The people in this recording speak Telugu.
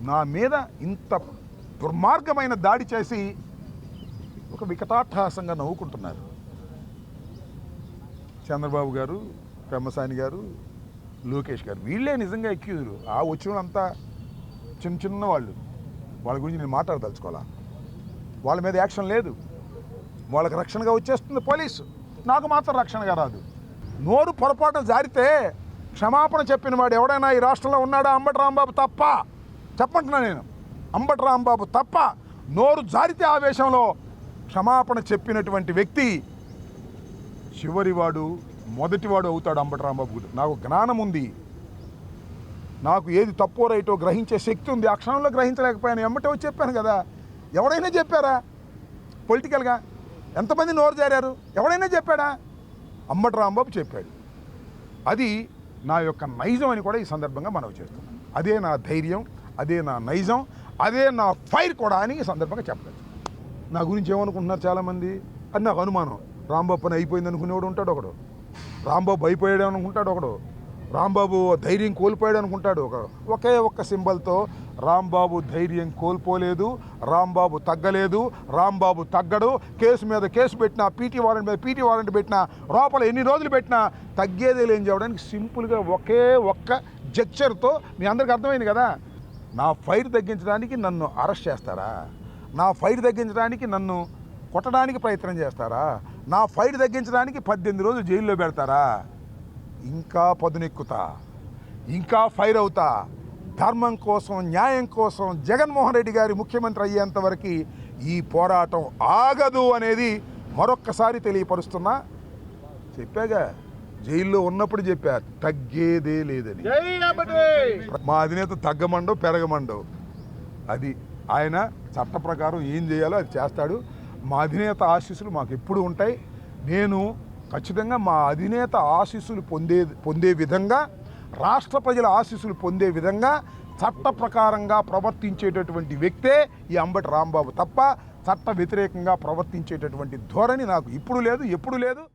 నా మీద ఇంత దుర్మార్గమైన దాడి చేసి ఒక వికటాట్టహాసంగా నవ్వుకుంటున్నారు. చంద్రబాబు గారు, పెమ్మసాని గారు, లోకేష్ గారు వీళ్ళే నిజంగా ఎక్యూజులు. ఆ వచ్చిన వాళ్ళంతా చిన్న చిన్న వాళ్ళు. వాళ్ళ గురించి నేను మాట్లాడదలుచుకోవాలా. వాళ్ళ మీద యాక్షన్ లేదు. వాళ్ళకి రక్షణగా వచ్చేస్తుంది పోలీసు, నాకు మాత్రం రక్షణగా రాదు. నోరు పొరపాటున జారితే క్షమాపణ చెప్పిన వాడు ఎవడైనా ఈ రాష్ట్రంలో ఉన్నాడా? అంబటి రాంబాబు తప్ప. చెప్పంటున్నా నేను, అంబటి రాంబాబు తప్ప. నోరు జారితే ఆవేశంలో క్షమాపణ చెప్పినటువంటి వ్యక్తి చివరివాడు, మొదటివాడు అవుతాడు అంబటి రాంబాబు. నాకు జ్ఞానం ఉంది, నాకు ఏది తప్పో రైటో గ్రహించే శక్తి ఉంది. ఆ క్షణంలో గ్రహించలేకపోయాను, ఎమ్మటే వచ్చి చెప్పాను కదా. ఎవడైనా చెప్పారా పొలిటికల్గా? ఎంతమంది నోరు జారారు? ఎవడైనా చెప్పాడా? అంబటి రాంబాబు చెప్పాడు. అది నా యొక్క నైజం అని కూడా ఈ సందర్భంగా మనవి చేస్తున్నాను. అదే నా ధైర్యం, అదే నా నైజం, అదే నా ఫైర్ కూడా అని ఈ సందర్భంగా చెప్పలేదు. నా గురించి ఏమనుకుంటున్నారు చాలామంది అని నాకు అనుమానం. రాంబాబు పని అయిపోయింది అనుకునేవాడు ఉంటాడు ఒకడు, రాంబాబు అయిపోయాడు అనుకుంటాడు ఒకడు, రాంబాబు ధైర్యం కోల్పోయాడు అనుకుంటాడు. ఒకే ఒక్క సింబల్తో రాంబాబు ధైర్యం కోల్పోలేదు, రాంబాబు తగ్గలేదు, రాంబాబు తగ్గడు. కేసు మీద కేసు పెట్టినా, పీటీ వారెంట్ మీద పీటీ వారెంట్ పెట్టినా, లోపల ఎన్ని రోజులు పెట్టినా తగ్గేదే లేని చెప్పడానికి సింపుల్గా ఒకే ఒక్క జడ్చర్తో మీ అందరికీ అర్థమైంది కదా. నా ఫైర్ తగ్గించడానికి నన్ను అరెస్ట్ చేస్తారా? నా ఫైర్ తగ్గించడానికి నన్ను కొట్టడానికి ప్రయత్నం చేస్తారా? నా ఫైర్ తగ్గించడానికి 18 రోజులు జైల్లో పెడతారా? ఇంకా పదునెక్కుతా, ఇంకా ఫైర్ అవుతా. ధర్మం కోసం, న్యాయం కోసం జగన్మోహన్ రెడ్డి గారి ముఖ్యమంత్రి అయ్యేంత వరకు ఈ పోరాటం ఆగదు అనేది మరొక్కసారి తెలియపరుస్తున్నా. చెప్పాగా, జైల్లో ఉన్నప్పుడు చెప్పా, తగ్గేదే లేదని. మా అధినేత తగ్గమండో పెరగమండో, అది ఆయన చట్ట ప్రకారం ఏం చేయాలో అది చేస్తాడు. మా అధినేత ఆశీస్సులు మాకు ఎప్పుడు ఉంటాయి. నేను ఖచ్చితంగా మా అధినేత ఆశీస్సులు పొందే విధంగా, రాష్ట్ర ప్రజల ఆశీస్సులు పొందే విధంగా చట్ట ప్రకారంగా ప్రవర్తించేటటువంటి వ్యక్తే ఈ అంబటి రాంబాబు తప్ప చట్ట వ్యతిరేకంగా ప్రవర్తించేటటువంటి ధోరణి నాకు ఇప్పుడు లేదు, ఎప్పుడు లేదు.